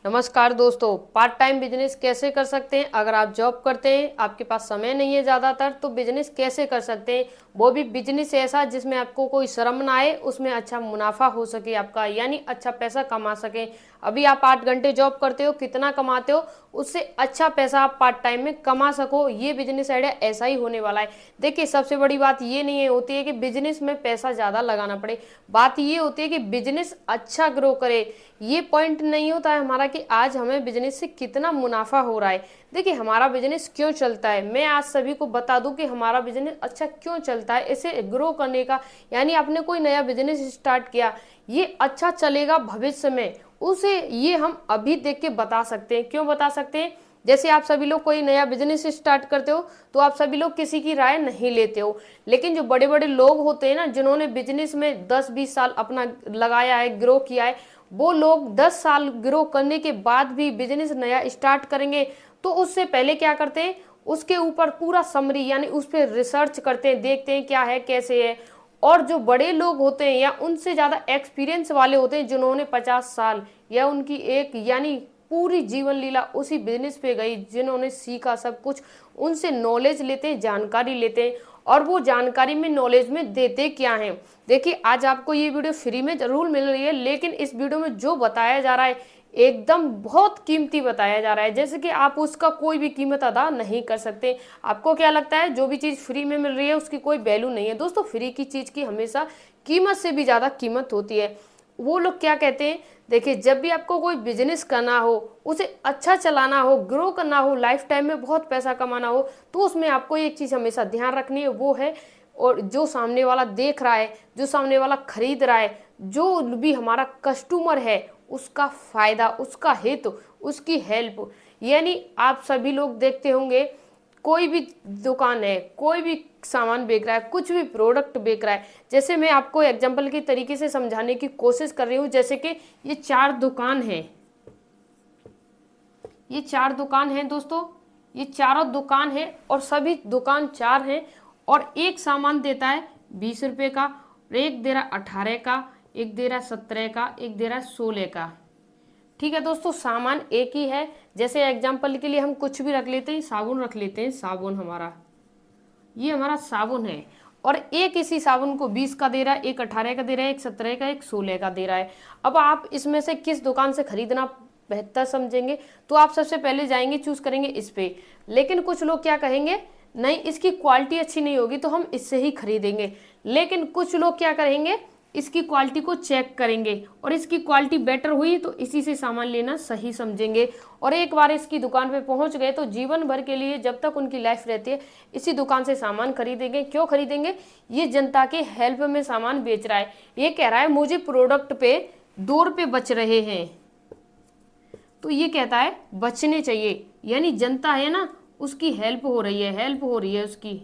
नमस्कार दोस्तों, part time business कैसे कर सकते हैं। अगर आप जॉब करते हैं, आपके पास समय नहीं है ज़्यादातर, तो बिजनेस कैसे कर सकते हैं। वो भी बिजनेस ऐसा जिसमें आपको कोई शर्म ना आए, उसमें अच्छा मुनाफा हो सके आपका, यानी अच्छा पैसा कमा सके। अभी आप 8 घंटे जॉब करते हो, कितना कमाते हो, उससे अच्छा पैसा आप पार्ट टाइम में कमा सको। ये बिजनेस आइडिया ऐसा ही होने वाला है। देखिए, सबसे बड़ी बात ये नहीं होती है कि बिजनेस में पैसा ज़्यादा लगाना पड़े। बात ये होती है कि बिजनेस अच्छा ग्रो करे। ये पॉइंट नहीं होता है हमारा कि आज हमें बिजनेस से कितना मुनाफा हो रहा है। देखिए, हमारा बिजनेस क्यों चलता है, मैं आज सभी को बता दूं कि हमारा बिजनेस अच्छा क्यों चलता है। इसे ग्रो करने का, यानी आपने कोई नया बिजनेस स्टार्ट किया, ये अच्छा चलेगा भविष्य में, उसे ये हम अभी देख के बता सकते हैं। क्यों बता सकते हैं? जैसे आप सभी लोग कोई नया बिजनेस स्टार्ट करते हो तो आप सभी लोग किसी की राय नहीं लेते हो, लेकिन जो बड़े बड़े लोग होते हैं ना, जिन्होंने बिजनेस में 10-20 साल अपना लगाया है, ग्रो किया है, वो लोग 10 साल ग्रो करने के बाद भी बिजनेस नया स्टार्ट करेंगे तो उससे पहले क्या करते हैं, उसके ऊपर पूरा समरी यानी उस पर रिसर्च करते हैं, देखते हैं क्या है कैसे है। और जो बड़े लोग होते हैं या उनसे ज़्यादा एक्सपीरियंस वाले होते हैं, जिन्होंने 50 साल या उनकी एक यानी पूरी जीवन लीला उसी बिजनेस पे गई, जिन्होंने सीखा सब कुछ, उनसे नॉलेज लेते हैं, जानकारी लेते हैं। और वो जानकारी में, नॉलेज में देते क्या हैं। देखिए, आज आपको ये वीडियो फ्री में जरूर मिल रही है, लेकिन इस वीडियो में जो बताया जा रहा है एकदम बहुत कीमती बताया जा रहा है, जैसे कि आप उसका कोई भी कीमत अदा नहीं कर सकते। आपको क्या लगता है जो भी चीज़ फ्री में मिल रही है उसकी कोई वैल्यू नहीं है? दोस्तों, फ्री की चीज़ की हमेशा कीमत से भी ज़्यादा कीमत होती है। वो लोग क्या कहते हैं, देखिए, जब भी आपको कोई बिजनेस करना हो, उसे अच्छा चलाना हो, ग्रो करना हो, लाइफ टाइम में बहुत पैसा कमाना हो, तो उसमें आपको एक चीज़ हमेशा ध्यान रखनी है, वो है, और जो सामने वाला देख रहा है, जो सामने वाला खरीद रहा है, जो भी हमारा कस्टमर है, उसका फायदा, उसका हित, उसकी हेल्प। यानी आप सभी लोग देखते होंगे, कोई भी दुकान है, कोई भी सामान बेच रहा है, कुछ भी प्रोडक्ट बेच रहा है। जैसे मैं आपको एग्जांपल के तरीके से समझाने की कोशिश कर रही हूँ, जैसे कि ये 4 दुकान है, ये 4 दुकान है दोस्तों, ये चारों दुकान है और सभी दुकान 4 हैं, और एक सामान देता है 20 रुपये का, और एक दे रहा 18 का, एक दे रहा 17 का, एक दे रहा 16 का। ठीक है दोस्तों, सामान एक ही है। जैसे एग्जाम्पल के लिए हम कुछ भी रख लेते हैं, साबुन रख लेते हैं, साबुन हमारा, ये हमारा साबुन है, और एक इसी साबुन को 20 का दे रहा है, एक 18 का दे रहा है, एक 17 का, एक 16 का दे रहा है। अब आप इसमें से किस दुकान से खरीदना बेहतर समझेंगे, तो आप सबसे पहले जाएंगे, चूज करेंगे इस पे। लेकिन कुछ लोग क्या कहेंगे, नहीं, इसकी क्वालिटी अच्छी नहीं होगी तो हम इससे ही खरीदेंगे। लेकिन कुछ लोग क्या करेंगे, इसकी क्वालिटी को चेक करेंगे, और इसकी क्वालिटी बेटर हुई तो इसी से सामान लेना सही समझेंगे। और एक बार इसकी दुकान पे पहुंच गए तो जीवन भर के लिए, जब तक उनकी लाइफ रहती है, इसी दुकान से सामान खरीदेंगे। क्यों खरीदेंगे? ये जनता के हेल्प में सामान बेच रहा है, ये कह रहा है मुझे प्रोडक्ट पे 2 रुपये बच रहे हैं, तो ये कहता है बचने चाहिए, यानी जनता है ना, उसकी हेल्प हो रही है, हेल्प हो रही है उसकी,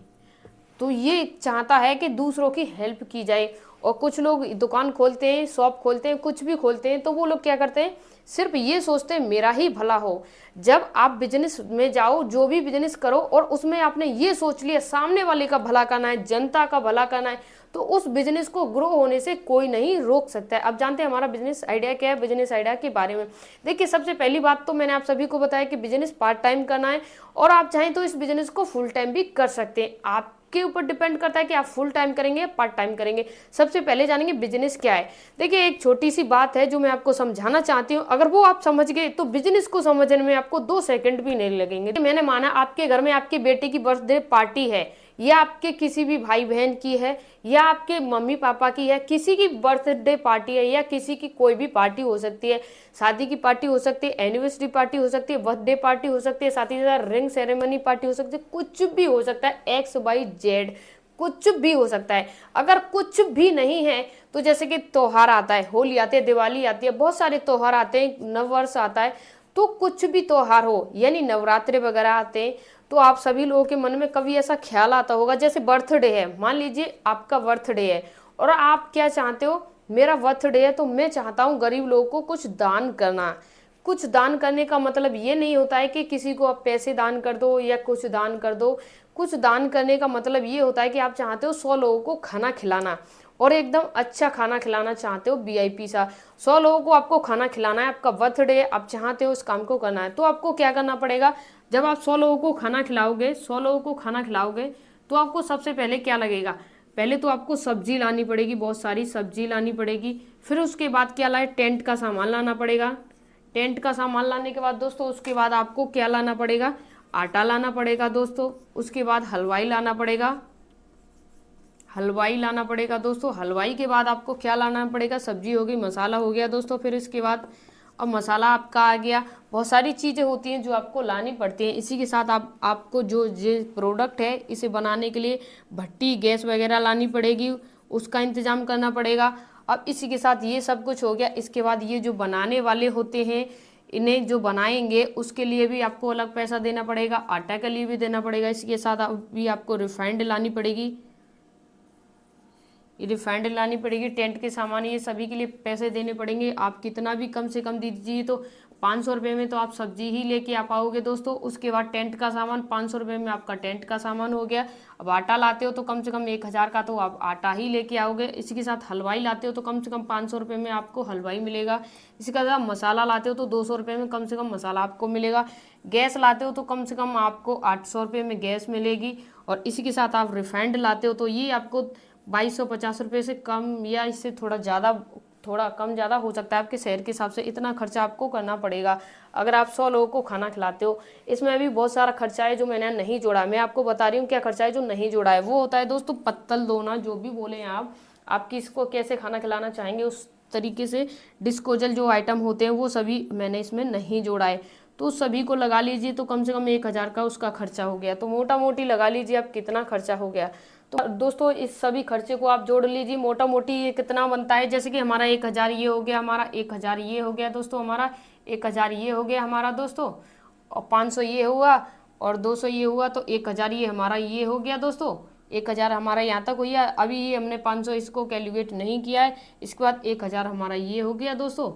तो ये चाहता है कि दूसरों की हेल्प की जाए। और कुछ लोग दुकान खोलते हैं, शॉप खोलते हैं, कुछ भी खोलते हैं, तो वो लोग क्या करते हैं, सिर्फ ये सोचते हैं मेरा ही भला हो। जब आप बिजनेस में जाओ, जो भी बिजनेस करो, और उसमें आपने ये सोच लिया सामने वाले का भला करना है, जनता का भला करना है, तो उस बिजनेस को ग्रो होने से कोई नहीं रोक सकता है। अब जानते हैं हमारा बिजनेस आइडिया क्या है। बिजनेस आइडिया के बारे में देखिए, सबसे पहली बात तो मैंने आप सभी को बताया कि बिजनेस पार्ट टाइम करना है, और आप चाहें तो इस बिजनेस को फुल टाइम भी कर सकते हैं। आप के ऊपर डिपेंड करता है कि आप फुल टाइम करेंगे या पार्ट टाइम करेंगे। सबसे पहले जानेंगे बिजनेस क्या है। देखिए, एक छोटी सी बात है जो मैं आपको समझाना चाहती हूँ, अगर वो आप समझ गए तो बिजनेस को समझने में आपको 2 सेकंड भी नहीं लगेंगे। मैंने माना आपके घर में आपकी बेटी की बर्थडे पार्टी है, या आपके किसी भी भाई बहन की है, या आपके मम्मी पापा की है, किसी की बर्थडे पार्टी है, या किसी की कोई भी पार्टी हो सकती है, शादी की पार्टी हो सकती है, एनिवर्सरी पार्टी हो सकती है, बर्थडे पार्टी हो सकती है, साथ ही साथ रिंग सेरेमनी पार्टी हो सकती है, कुछ भी हो सकता है, XYZ, कुछ भी हो सकता है। अगर कुछ भी नहीं है तो जैसे कि त्योहार आता है, होली आती है, दिवाली आती है, बहुत सारे त्योहार आते हैं, नववर्ष आता है, तो कुछ भी त्योहार हो, यानी नवरात्रे वगैरह आते हैं, तो आप सभी लोगों के मन में कभी ऐसा ख्याल आता होगा, जैसे बर्थडे है, मान लीजिए आपका बर्थडे है, और आप क्या चाहते हो, मेरा बर्थडे है तो मैं चाहता हूँ गरीब लोगों को कुछ दान करना। कुछ दान करने का मतलब ये नहीं होता है कि किसी को आप पैसे दान कर दो या कुछ दान कर दो। कुछ दान करने का मतलब ये होता है कि आप चाहते हो 100 लोगों को खाना खिलाना, और एकदम अच्छा खाना खिलाना चाहते हो वीआईपी सा, 100 लोगों को आपको खाना खिलाना है, आपका बर्थडे, आप चाहते हो इस काम को करना है, तो आपको क्या करना पड़ेगा। जब आप 100 लोगों को खाना खिलाओगे, 100 लोगों को खाना खिलाओगे, तो आपको सबसे पहले क्या लगेगा, पहले तो आपको सब्जी लानी पड़ेगी, बहुत सारी सब्जी लानी पड़ेगी। फिर उसके बाद क्या लाए, टेंट का सामान लाना पड़ेगा। टेंट का सामान लाने के बाद दोस्तों उसके बाद आपको क्या लाना पड़ेगा, आटा लाना पड़ेगा दोस्तों। उसके बाद हलवाई लाना पड़ेगा, हलवाई लाना पड़ेगा दोस्तों। हलवाई के बाद आपको क्या लाना पड़ेगा, सब्जी हो गई, मसाला हो गया दोस्तों। फिर इसके बाद अब मसाला आपका आ गया, बहुत सारी चीज़ें होती हैं जो आपको लानी पड़ती हैं। इसी के साथ आपको जो प्रोडक्ट है इसे बनाने के लिए भट्टी, गैस वगैरह लानी पड़ेगी, उसका इंतजाम करना पड़ेगा। अब इसी के साथ ये सब कुछ हो गया। इसके बाद ये जो बनाने वाले होते हैं, इन्हें जो बनाएंगे उसके लिए भी आपको अलग पैसा देना पड़ेगा, आटा के लिए भी देना पड़ेगा। इसके साथ भी आपको रिफाइंड लानी पड़ेगी, ये रिफाइंड लानी पड़ेगी, टेंट के सामान, ये सभी के लिए पैसे देने पड़ेंगे। आप कितना भी कम से कम दीजिए तो 500 रुपये में तो आप सब्जी ही लेके आ पाओगे दोस्तों। उसके बाद टेंट का सामान, 500 रुपये में आपका टेंट का सामान हो गया। अब आटा लाते हो तो कम से कम 1000 का तो आप आटा ही लेके आओगे। इसी के साथ हलवाई लाते हो तो कम से कम 500 रुपये में आपको हलवाई मिलेगा। इसी के साथ मसाला लाते हो तो 200 रुपये में कम से कम मसाला आपको मिलेगा। गैस लाते हो तो कम से कम आपको 800 रुपये में गैस मिलेगी। और इसी के साथ आप रिफाइंड लाते हो तो ये आपको 2250 रुपये से कम या इससे थोड़ा ज़्यादा, थोड़ा कम ज़्यादा हो सकता है आपके शहर के हिसाब से, इतना खर्चा आपको करना पड़ेगा अगर आप 100 लोगों को खाना खिलाते हो। इसमें भी बहुत सारा खर्चा है जो मैंने नहीं जोड़ा, मैं आपको बता रही हूँ क्या खर्चा है जो नहीं जोड़ा है। वो होता है दोस्तों पत्तल धोना, जो भी बोले आप किसको कैसे खाना खिलाना चाहेंगे उस तरीके से डिस्पोजल जो आइटम होते हैं वो सभी मैंने इसमें नहीं जोड़ा है। तो सभी को लगा लीजिए तो कम से कम 1000 का उसका खर्चा हो गया। तो मोटा मोटी लगा लीजिए आप कितना खर्चा हो गया। तो दोस्तों इस सभी खर्चे को आप जोड़ लीजिए, मोटा मोटी ये कितना बनता है। जैसे कि हमारा 1000 ये हो गया, हमारा 1000 ये हो गया दोस्तों, हमारा 1000 ये हो गया हमारा दोस्तों, और 500 ये हुआ, और 200 ये हुआ, तो 1000 ये हमारा ये हो गया दोस्तों। 1000 हमारा यहाँ तक हुई है। अभी ये हमने 500 इसको कैलकुलेट नहीं किया है। इसके बाद 1000 हमारा ये हो गया दोस्तों,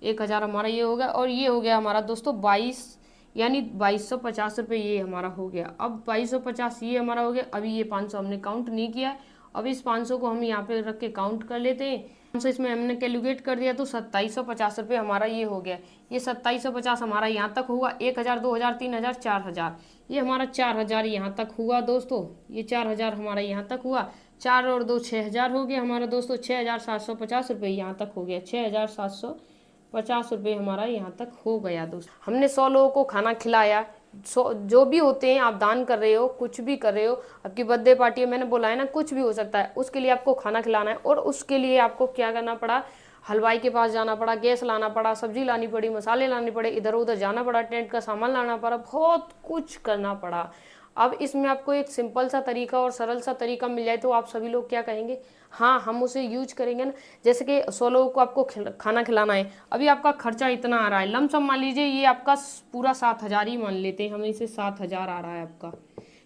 1000 हमारा ये हो गया, और ये हो गया हमारा दोस्तों 22, यानी 2250 रुपये ये हमारा हो गया। अब 2250 ये हमारा हो गया। अभी ये 500 हमने काउंट नहीं किया। अब इस 500 को हम यहाँ पे रख के काउंट कर लेते हैं। 500 इसमें हमने कैलकुलेट कर दिया तो 2750 रुपये हमारा ये हो गया। ये 2750 हमारा यहाँ तक हुआ। 1000, 2000, 3000, 4000, ये हमारा 4000 यहाँ तक हुआ दोस्तों। ये 4000 हमारा यहाँ तक हुआ। 4 और 2 6000 हो गया हमारा दोस्तों। 6750 रुपये यहाँ तक हो गया। 6750 रुपये हमारा यहाँ तक हो गया दोस्तों। हमने 100 लोगों को खाना खिलाया। जो भी होते हैं, आप दान कर रहे हो, कुछ भी कर रहे हो, आपकी बर्थडे पार्टी है, मैंने बोला है ना, कुछ भी हो सकता है, उसके लिए आपको खाना खिलाना है। और उसके लिए आपको क्या करना पड़ा, हलवाई के पास जाना पड़ा, गैस लाना पड़ा, सब्जी लानी पड़ी, मसाले लाने पड़े, इधर उधर जाना पड़ा, टेंट का सामान लाना पड़ा, बहुत कुछ करना पड़ा। अब इसमें आपको एक सिंपल सा तरीका और सरल सा तरीका मिल जाए तो आप सभी लोग क्या कहेंगे, हाँ हम उसे यूज करेंगे ना। जैसे कि 100 लोगों को आपको खाना खिलाना है, अभी आपका खर्चा इतना आ रहा है, लमसम मान लीजिए ये आपका पूरा 7000 ही मान लेते हैं हम, इसे 7000 आ रहा है आपका।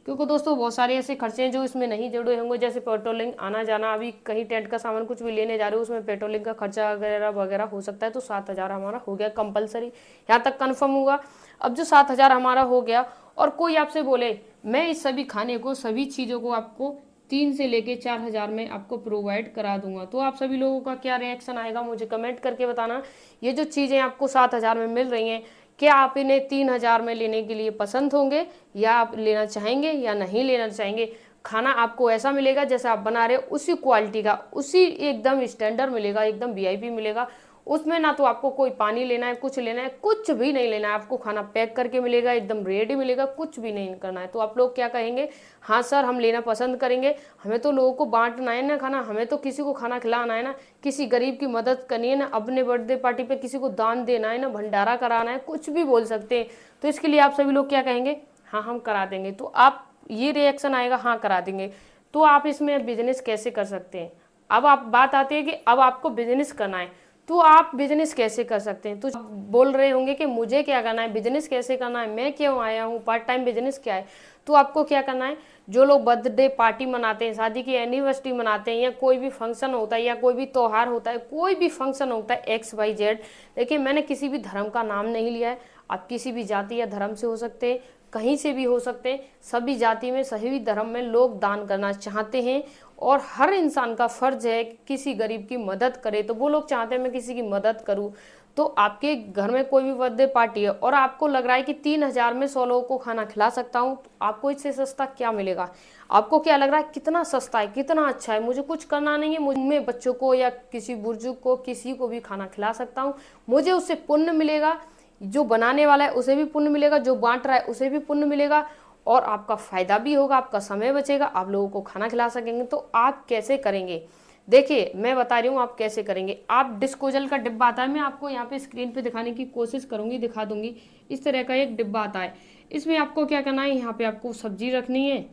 क्योंकि दोस्तों बहुत सारे ऐसे खर्चे हैं जो इसमें नहीं जुड़े होंगे, जैसे पेट्रोलिंग, आना जाना, अभी कहीं टेंट का सामान कुछ भी लेने जा रहे हो उसमें पेट्रोलिंग का खर्चा वगैरह वगैरह हो सकता है। तो 7000 हमारा हो गया कंपलसरी, यहाँ तक कन्फर्म हुआ। अब जो 7000 हमारा हो गया, और कोई आपसे बोले मैं इस सभी खाने को, सभी चीज़ों को आपको 3 से लेके 4000 में आपको प्रोवाइड करा दूंगा, तो आप सभी लोगों का क्या रिएक्शन आएगा मुझे कमेंट करके बताना। ये जो चीज़ें आपको 7000 में मिल रही हैं, क्या आप इन्हें 3000 में लेने के लिए पसंद होंगे, या आप लेना चाहेंगे या नहीं लेना चाहेंगे। खाना आपको ऐसा मिलेगा जैसा आप बना रहे हो, उसी क्वालिटी का, उसी एकदम स्टैंडर्ड मिलेगा, एकदम वीआईपी मिलेगा। उसमें ना तो आपको कोई पानी लेना है, कुछ लेना है, कुछ भी नहीं लेना है, आपको खाना पैक करके मिलेगा, एकदम रेडी मिलेगा, कुछ भी नहीं करना है। तो आप लोग क्या कहेंगे, हाँ सर हम लेना पसंद करेंगे, हमें तो लोगों को बांटना है ना खाना, हमें तो किसी को खाना खिलाना है ना, किसी गरीब की मदद करनी है ना, अपने बर्थडे पार्टी पे किसी को दान देना है ना, भंडारा कराना है, कुछ भी बोल सकते हैं। तो इसके लिए आप सभी लोग क्या कहेंगे, हाँ हम करा देंगे। तो आप ये रिएक्शन आएगा, हाँ करा देंगे। तो आप इसमें बिजनेस कैसे कर सकते हैं। अब आप बात आती है कि अब आपको बिजनेस करना है, तो आप बिजनेस कैसे कर सकते हैं। तो बोल रहे होंगे कि मुझे क्या करना है, बिजनेस कैसे करना है, मैं क्यों आया हूँ, पार्ट टाइम बिजनेस क्या है। तो आपको क्या करना है, जो लोग बर्थडे पार्टी मनाते हैं, शादी की एनिवर्सरी मनाते हैं, या कोई भी फंक्शन होता है, या कोई भी त्यौहार होता है, कोई भी फंक्शन होता है XYZ, देखिए मैंने किसी भी धर्म का नाम नहीं लिया है, आप किसी भी जाति या धर्म से हो सकते हैं, कहीं से भी हो सकते हैं, सभी जाति में, सभी धर्म में लोग दान करना चाहते हैं, और हर इंसान का फर्ज है कि किसी गरीब की मदद करे। तो वो लोग चाहते हैं मैं किसी की मदद करूं। तो आपके घर में कोई भी बर्थडे पार्टी है और आपको लग रहा है कि 3,000 में 100 लोगों को खाना खिला सकता हूँ, तो आपको इससे सस्ता क्या मिलेगा? आपको क्या लग रहा है कितना सस्ता है, कितना अच्छा है, मुझे कुछ करना नहीं है, मैं बच्चों को या किसी बुजुर्ग को किसी को भी खाना खिला सकता हूँ, मुझे उससे पुण्य मिलेगा, जो बनाने वाला है उसे भी पुण्य मिलेगा, जो बांट रहा है उसे भी पुण्य मिलेगा, और आपका फायदा भी होगा, आपका समय बचेगा, आप लोगों को खाना खिला सकेंगे। तो आप कैसे करेंगे? देखिए मैं बता रही हूँ आप कैसे करेंगे। आप डिस्पोजल का डिब्बा आता है, मैं आपको यहाँ पे स्क्रीन पे दिखाने की कोशिश करूंगी, दिखा दूंगी। इस तरह का एक डिब्बा आता है, इसमें आपको क्या करना है, यहाँ पे आपको सब्जी रखनी है,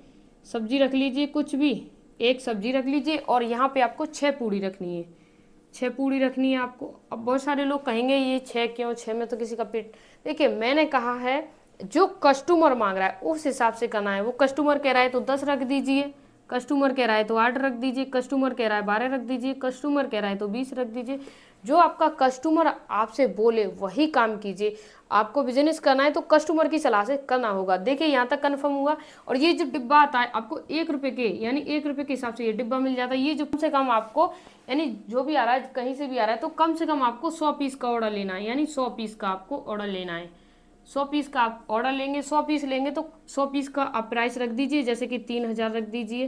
सब्जी रख लीजिए, कुछ भी एक सब्जी रख लीजिए, और यहाँ पे आपको 6 पूड़ी रखनी है, 6 पूड़ी रखनी है आपको। अब बहुत सारे लोग कहेंगे ये 6 क्यों, 6 में तो किसी का पेट। देखिए मैंने कहा है जो कस्टमर मांग रहा है उस हिसाब से करना है। वो कस्टमर कह रहा है तो 10 रख दीजिए, कस्टमर कह रहा है तो 8 रख दीजिए, कस्टमर कह रहा है 12 रख दीजिए, कस्टमर कह रहा है तो 20 रख दीजिए। जो आपका कस्टमर आपसे बोले वही काम कीजिए। आपको बिजनेस करना है तो कस्टमर की सलाह से करना होगा। देखिए यहाँ तक कन्फर्म हुआ। और ये जो डिब्बा आता है आपको 1 रुपये के, यानी 1 रुपये के हिसाब से ये डिब्बा मिल जाता है। ये जो कम से कम आपको, यानी जो भी आ रहा है कहीं से भी आ रहा है, तो कम से कम आपको 100 पीस का ऑर्डर लेना है, यानी 100 पीस का आपको ऑर्डर लेना है। 100 पीस का आप ऑर्डर लेंगे, 100 पीस लेंगे तो 100 पीस का आप प्राइस रख दीजिए, जैसे कि 3,000 रख दीजिए,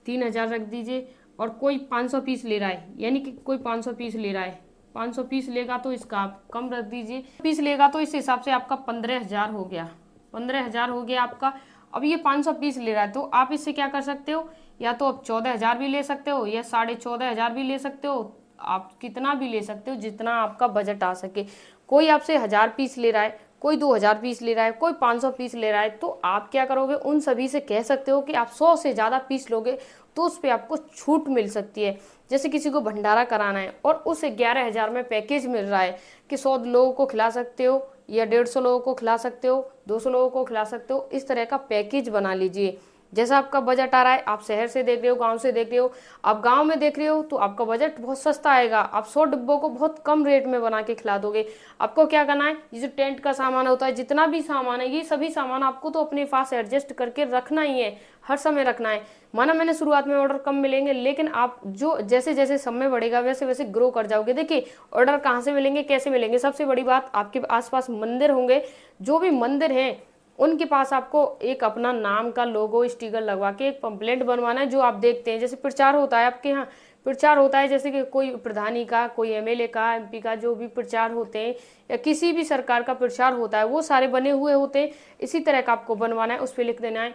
3,000 रख दीजिए। और कोई 500 पीस ले रहा है, यानी कि कोई 500 पीस ले रहा है, 500 पीस लेगा तो इसका आप कम रख दीजिए, पीस लेगा तो इस हिसाब से आपका 15,000 हो गया, 15,000 हो गया आपका। अब ये 500 पीस ले रहा है तो आप इससे क्या कर सकते हो, या तो आप 14,000 भी ले सकते हो या 14,500 भी ले सकते हो। आप कितना भी ले सकते हो जितना आपका बजट आ सके। कोई आपसे 1,000 पीस ले रहा है, कोई 2,000 पीस ले रहा है, कोई 500 पीस ले रहा है, तो आप क्या करोगे, उन सभी से कह सकते हो कि आप 100 से ज़्यादा पीस लोगे तो उस पर आपको छूट मिल सकती है। जैसे किसी को भंडारा कराना है और उसे 11,000 में पैकेज मिल रहा है कि 100 लोगों को खिला सकते हो या 150 लोगों को खिला सकते हो, 200 लोगों को खिला सकते हो। इस तरह का पैकेज बना लीजिए जैसा आपका बजट आ रहा है। आप शहर से देख रहे हो, गांव से देख रहे हो, आप गांव में देख रहे हो तो आपका बजट बहुत सस्ता आएगा। आप 100 डिब्बों को बहुत कम रेट में बना के खिला दोगे। आपको क्या करना है, ये जो टेंट का सामान होता है, जितना भी सामान है, ये सभी सामान आपको तो अपने पास एडजस्ट करके रखना ही है, हर समय रखना है। माना मैंने शुरुआत में ऑर्डर कम मिलेंगे, लेकिन आप जो जैसे जैसे समय बढ़ेगा वैसे वैसे ग्रो कर जाओगे। देखिए ऑर्डर कहाँ से मिलेंगे, कैसे मिलेंगे, सबसे बड़ी बात आपके आसपास मंदिर होंगे। जो भी मंदिर हैं उनके पास आपको एक अपना नाम का लोगो स्टिकर लगवा के एक पंपलेट बनवाना है। जो आप देखते हैं जैसे प्रचार होता है आपके यहाँ, प्रचार होता है जैसे कि कोई प्रधानी का, कोई एमएलए का, एमपी का, जो भी प्रचार होते हैं या किसी भी सरकार का प्रचार होता है, वो सारे बने हुए होते हैं। इसी तरह का आपको बनवाना है, उस पर लिख देना है,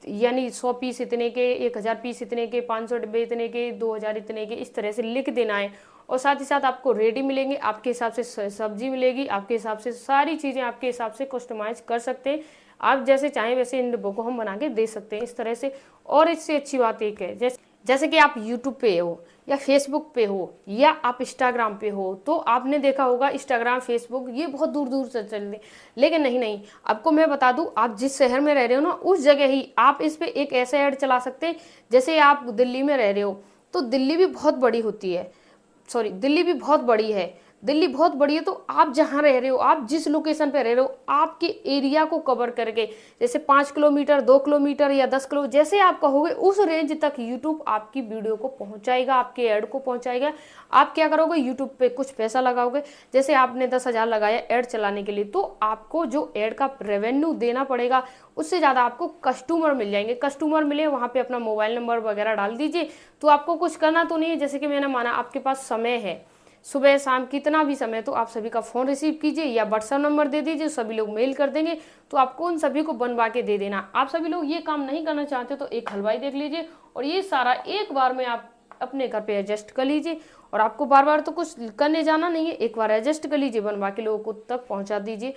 यानी 100 पीस इतने के, 1,000 पीस इतने के, 500 डिब्बे इतने के, 2,000 इतने के, इस तरह से लिख देना है। और साथ ही साथ आपको रेडी मिलेंगे, आपके हिसाब से सब्जी मिलेगी, आपके हिसाब से सारी चीज़ें आपके हिसाब से कस्टमाइज कर सकते हैं। आप जैसे चाहें वैसे इन डिब्बों को हम बना के दे सकते हैं इस तरह से। और इससे अच्छी बात एक है, जैसे कि आप यूट्यूब पे हो या फेसबुक पे हो या आप इंस्टाग्राम पे हो, तो आपने देखा होगा इंस्टाग्राम, फेसबुक ये बहुत दूर दूर से चलते, लेकिन नहीं, आपको मैं बता दूं, आप जिस शहर में रह रहे हो ना, उस जगह ही आप इस पे एक ऐसा ऐड चला सकते हैं। जैसे आप दिल्ली में रह रहे हो तो दिल्ली भी बहुत बड़ी होती है, सॉरी दिल्ली भी बहुत बड़ी है, दिल्ली बहुत बड़ी है। तो आप जहाँ रह रहे हो, आप जिस लोकेशन पे रह रहे हो, आपके एरिया को कवर करके, जैसे 5 किलोमीटर, 2 किलोमीटर या 10 किलो, जैसे आप कहोगे उस रेंज तक यूट्यूब आपकी वीडियो को पहुंचाएगा, आपके ऐड को पहुंचाएगा। आप क्या करोगे, यूट्यूब पे कुछ पैसा लगाओगे, जैसे आपने 10,000 लगाया ऐड चलाने के लिए, तो आपको जो ऐड का रेवेन्यू देना पड़ेगा उससे ज़्यादा आपको कस्टमर मिल जाएंगे। कस्टमर मिले, वहाँ पे अपना मोबाइल नंबर वगैरह डाल दीजिए। तो आपको कुछ करना तो नहीं है, जैसे कि मैंने माना आपके पास समय है, सुबह शाम कितना भी समय, तो आप सभी का फ़ोन रिसीव कीजिए या व्हाट्सएप नंबर दे दीजिए, सभी लोग मेल कर देंगे, तो आपको उन सभी को बनवा के दे देना। आप सभी लोग ये काम नहीं करना चाहते तो एक हलवाई देख लीजिए और ये सारा एक बार में आप अपने घर पे एडजस्ट कर लीजिए। और आपको बार बार तो कुछ करने जाना नहीं है, एक बार एडजस्ट कर लीजिए, बनवा के लोगों को तक पहुंचा दीजिए।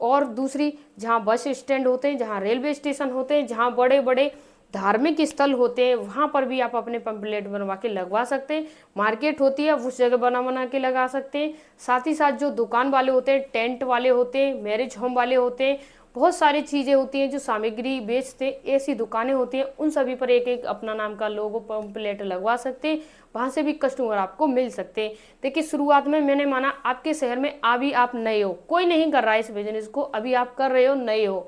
और दूसरी, जहाँ बस स्टैंड होते हैं, जहाँ रेलवे स्टेशन होते हैं, जहाँ बड़े बड़े धार्मिक स्थल होते हैं, वहाँ पर भी आप अपने पंपलेट बनवा के लगवा सकते हैं। मार्केट होती है उस जगह बना के लगा सकते हैं। साथ ही साथ जो दुकान वाले होते हैं, टेंट वाले होते हैं, मैरिज होम वाले होते हैं, बहुत सारी चीज़ें होती हैं जो सामग्री बेचते, ऐसी दुकानें होती हैं, उन सभी पर एक एक अपना नाम का लोगो पंपलेट लगवा सकते हैं। वहाँ से भी कस्टमर आपको मिल सकते हैं। देखिए शुरुआत में मैंने माना आपके शहर में अभी आप नए हो, कोई नहीं कर रहा है इस बिजनेस को, अभी आप कर रहे हो, नए हो,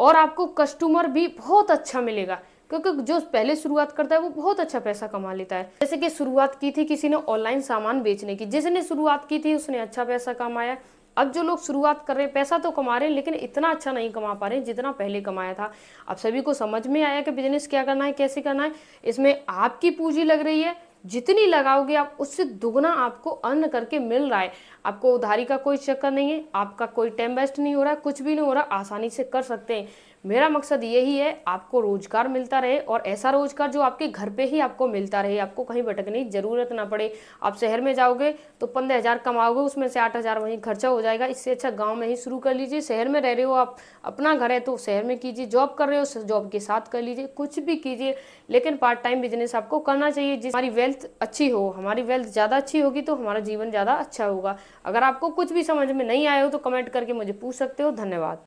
और आपको कस्टमर भी बहुत अच्छा मिलेगा। क्योंकि जो पहले शुरुआत करता है वो बहुत अच्छा पैसा कमा लेता है। जैसे कि शुरुआत की थी किसी ने ऑनलाइन सामान बेचने की, जिसने शुरुआत की थी उसने अच्छा पैसा कमाया। अब जो लोग शुरुआत कर रहे हैं पैसा तो कमा रहे हैं लेकिन इतना अच्छा नहीं कमा पा रहे हैं जितना पहले कमाया था। अब सभी को समझ में आया कि बिजनेस क्या करना है, कैसे करना है। इसमें आपकी पूंजी लग रही है, जितनी लगाओगे आप उससे दुगना आपको अर्न करके मिल रहा है। आपको उधारी का कोई चक्कर नहीं है, आपका कोई टाइम वेस्ट नहीं हो रहा है, कुछ भी नहीं हो रहा, आसानी से कर सकते हैं। मेरा मकसद यही है आपको रोजगार मिलता रहे और ऐसा रोजगार जो आपके घर पे ही आपको मिलता रहे, आपको कहीं भटकने की जरूरत ना पड़े। आप शहर में जाओगे तो 15,000 कमाओगे, उसमें से 8,000 वहीं खर्चा हो जाएगा। इससे अच्छा गांव में ही शुरू कर लीजिए। शहर में रह रहे हो आप, अपना घर है तो शहर में कीजिए, जॉब कर रहे हो जॉब के साथ कर लीजिए, कुछ भी कीजिए लेकिन पार्ट टाइम बिजनेस आपको करना चाहिए। जिस हमारी वेल्थ अच्छी हो, हमारी वेल्थ ज़्यादा अच्छी होगी तो हमारा जीवन ज़्यादा अच्छा होगा। अगर आपको कुछ भी समझ में नहीं आया हो तो कमेंट करके मुझे पूछ सकते हो। धन्यवाद।